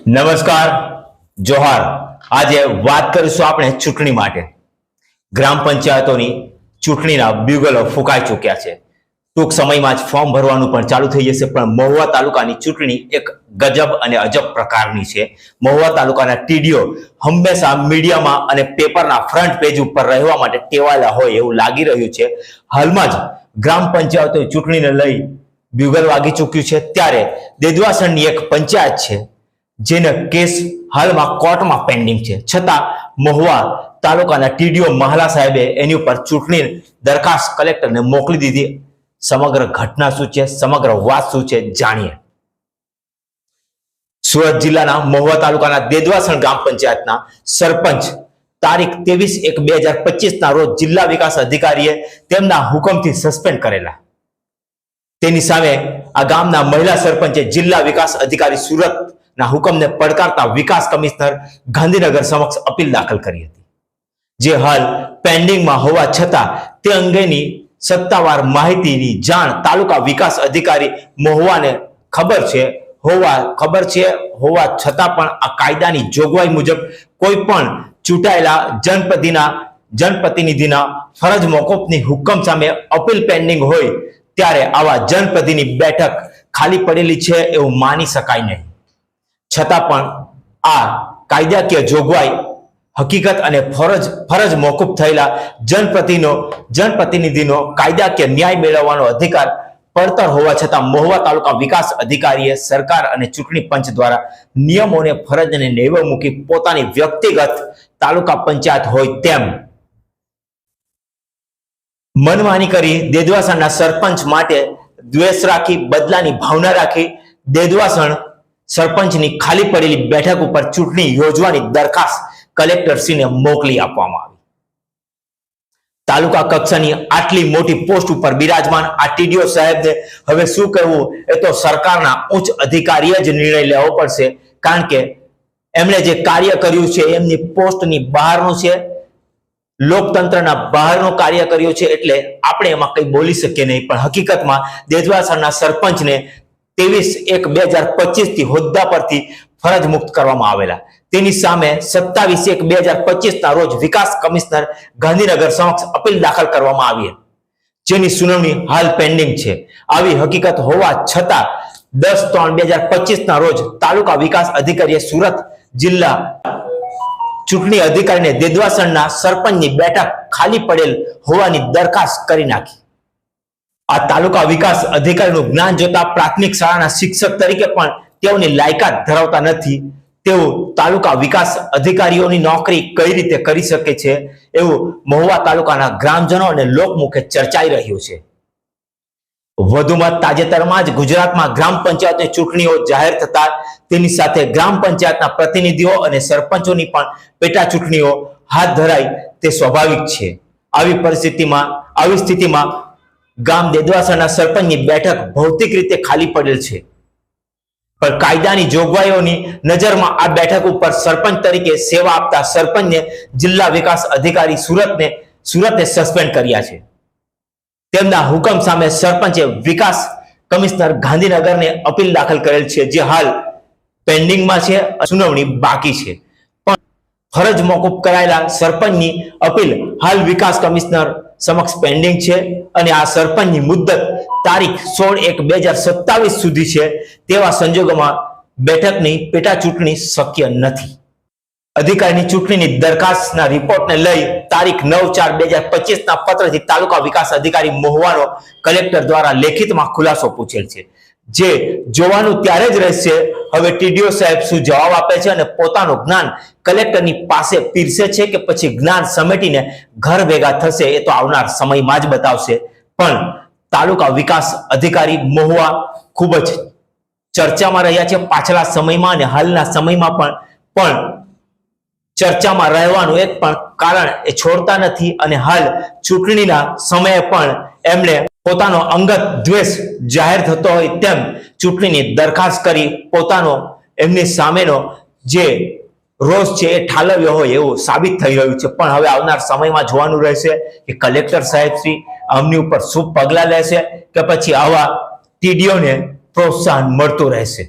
નમસ્કાર, જોહાર। આજે વાત કરીશું આપણે ચૂંટણી માટે। ગ્રામ પંચાયતોની ચૂંટણીના બ્યુગલો ફૂંકાઈ ચૂક્યા છે। ટૂંક સમયમાં જ ફોર્મ ભરવાનું પણ ચાલુ થઈ જશે, પણ મહુવા તાલુકાની ચૂંટણી એક ગજબ અને અજબ પ્રકારની છે। મહુવા તાલુકાના ટીડીઓ હંમેશા મીડિયામાં અને પેપરના ફ્રન્ટ પેજ ઉપર રહેવા માટે ટેવાયેલા હોય એવું લાગી રહ્યું છે। હાલમાં જ ગ્રામ પંચાયતોની ચૂંટણીને લઈ બ્યુગલ વાગી ચૂક્યું છે, ત્યારે દેદવાસણની એક પંચાયત છે જેનો કેસ હાલમાં કોર્ટમાં પેન્ડિંગ છે, છતાં મહુવા તાલુકાના ટીડીઓ મહાલા સાહેબે એની ઉપર ચૂંટણી દરખાસ્ત કલેક્ટરને મોકલી દીધી। સમગ્ર ઘટના શું છે, સમગ્ર વાત શું છે, જાણીએ। સુરત જિલ્લાના મહુવા તાલુકાના દેદવાસણ ગ્રામ પંચાયતના સરપંચ તારીખ 23/1/2025 ના રોજ જિલ્લા વિકાસ અધિકારીએ તેમના હુકમથી સસ્પેન્ડ કરેલા। તેની સામે આ ગામના મહિલા સરપંચે જિલ્લા વિકાસ અધિકારી સુરત ના હુકમને પડકારતા વિકાસ કમિશનર ગાંધીનગર સમક્ષ અપીલ દાખલ કરી હતી, જે હાલ પેન્ડિંગમાં હોવા છતાં તે અંગેની સત્તાવાર માહિતીની જાણ તાલુકા વિકાસ અધિકારી મહુવાને ખબર હોવા છતાં પણ આ કાયદાની જોગવાઈ મુજબ કોઈ પણ ચૂંટાયેલા જનપ્રતિનિધિના ફરજ મોકૂફની હુકમ સામે અપીલ પેન્ડિંગ હોય ત્યારે આવા જનપ્રતિનિધિની બેઠક ખાલી પડેલી છે એવું માની શકાય નહીં। છતાં પણ આ કાયદાકીય જોગવાઈ હકીકત અને ફરજ મોકૂફ થયેલા જનપ્રતિનિધિનો કાયદાકીય ન્યાય મેળવવાનો અધિકાર પડતર હોવા છતાં મહુવા તાલુકા વિકાસ અધિકારીએ સરકાર અને ચૂંટણી પંચ દ્વારા નિયમોને ફરજને નેવે મૂકી પોતાની વ્યક્તિગત તાલુકા પંચાયત હોય તેમ મનમાની કરી દેદવાસણના સરપંચ માટે દ્વેષ રાખી, બદલાની ભાવના રાખી દેદવાસણ સરપંચની ખાલી પડેલી બેઠક ઉપર ચૂંટણી યોજવાની દરખાસ્ત કલેક્ટરશ્રીને મોકલી આપવામાં આવી। તાલુકા કક્ષાની આટલી મોટી પોસ્ટ ઉપર બિરાજમાન આ ટીડીઓ સાહેબને હવે શું કહેવું એ તો સરકારના ઉચ્ચ અધિકારીએ જ નિર્ણય લેવો પડશે, કારણ કે એમણે જે કાર્ય કર્યું છે એમની પોસ્ટની બહારનું છે, લોકતંત્રના બહારનું કાર્ય કર્યું છે, એટલે આપણે એમાં કંઈ બોલી શકીએ નહીં। પણ હકીકતમાં દેદવાસણના સરપંચને 23/1/2025 થી હોદ્દા પરથી ફરજ મુક્ત કરવામાં આવેલા। તેની સામે 27/1/2025 ના રોજ વિકાસ કમિશનર ગાંધીનગર સમક્ષ અપીલ દાખલ કરવામાં આવી, જેની સુનાવણી હાલ પેન્ડિંગ છે। આવી હકીકત હોવા છતાં 10/3/2025 ના રોજ તાલુકા વિકાસ અધિકારીએ સુરત જિલ્લા ચૂંટણી અધિકારીને દેદવાસણના સરપંચની બેઠક ખાલી પડેલ હોવાની દરખાસ્ત કરી નાખી। આ તાલુકા વિકાસ અધિકારીનું જ્ઞાન જોતા પ્રાથમિક શાળાના શિક્ષક તરીકે પણ તેઓની લાયકાત ધરાવતા નથી। તેઓ તાલુકા વિકાસ અધિકારીઓની નોકરી કઈ રીતે કરી શકે છે એવું મહુવા તાલુકાના ગ્રામજનો અને લોકમુખે ચર્ચાઈ રહ્યું છે। વધુમાં તાજેતરમાં જ ગુજરાતમાં ગ્રામ પંચાયતની ચૂંટણીઓ જાહેર થતા તેની સાથે ગ્રામ પંચાયતના પ્રતિનિધિઓ અને સરપંચોની પણ પેટા ચૂંટણીઓ હાથ ધરાય તે સ્વાભાવિક છે। આવી સ્થિતિમાં ગામ દેદવાસણના સરપંચની બેઠક ભૌતિક રીતે ખાલી પડેલ છે, પણ કાયદાની જોગવાઈઓની નજરમાં આ બેઠક ઉપર સરપંચ તરીકે સેવા આપતા સરપંચને જિલ્લા વિકાસ અધિકારી સુરતે સસ્પેન્ડ કર્યા છે। તેમના હુકમ સામે સરપંચે વિકાસ કમિશનર ગાંધીનગરને અપીલ દાખલ કરેલ છે, જે હાલ પેન્ડિંગમાં છે, સુનાવણી બાકી છે। પણ ફરજ મોકૂફ કરાયેલા સરપંચની અપીલ હાલ વિકાસ કમિશનર સમક્ષ પેન્ડિંગ છે અને આ સરપંચની મુદ્દત તારીખ 16/1/2027 સુધી છે। તેવા સંજોગોમાં બેઠકની પેટા ચૂંટણી શક્ય નથી। અધિકારીની ચૂંટણીની દરખાસ્તના રિપોર્ટને લઈ તારીખ 9/4/2025 ના પત્રથી તાલુકા વિકાસ અધિકારી મહુવાનો કલેક્ટર દ્વારા લેખિતમાં ખુલાસો પૂછેલ છે, જે જોવાનું ત્યારે જ રહેશે હવે ટીડીઓ સાહેબ શું જવાબ આપે છે અને પોતાનું જ્ઞાન કલેક્ટરની પાસે પીરસે છે કે પછી જ્ઞાન સમેટીને ઘર ભેગા થશે એ તો આવનાર સમયમાં જ બતાવશે। પણ તાલુકા વિકાસ અધિકારી મહુવા ખૂબ જ ચર્ચામાં રહ્યા છે પાછલા સમયમાં અને હાલના સમયમાં પણ ચર્ચામાં રહેવાનું એક પણ કારણ એ છોડતા નથી અને હાલ ચૂંટણીના સમયે પણ એમણે પોતાનો અંગત દ્વેષ જાહેર થતો હોય તેમ ચૂંટણીની દરખાસ્ત કરી પોતાનો એમની સામેનો જે રોષ છે એ ઠાલવ્યો હોય એવું સાબિત થઈ રહ્યું છે. પણ હવે આવનાર સમયમાં જોવાનું રહેશે કે કલેક્ટર સાહેબ શ્રી આમની ઉપર શું પગલાં લેશે કે પછી આવા ટીડીઓને પ્રોત્સાહન મળતું રહેશે.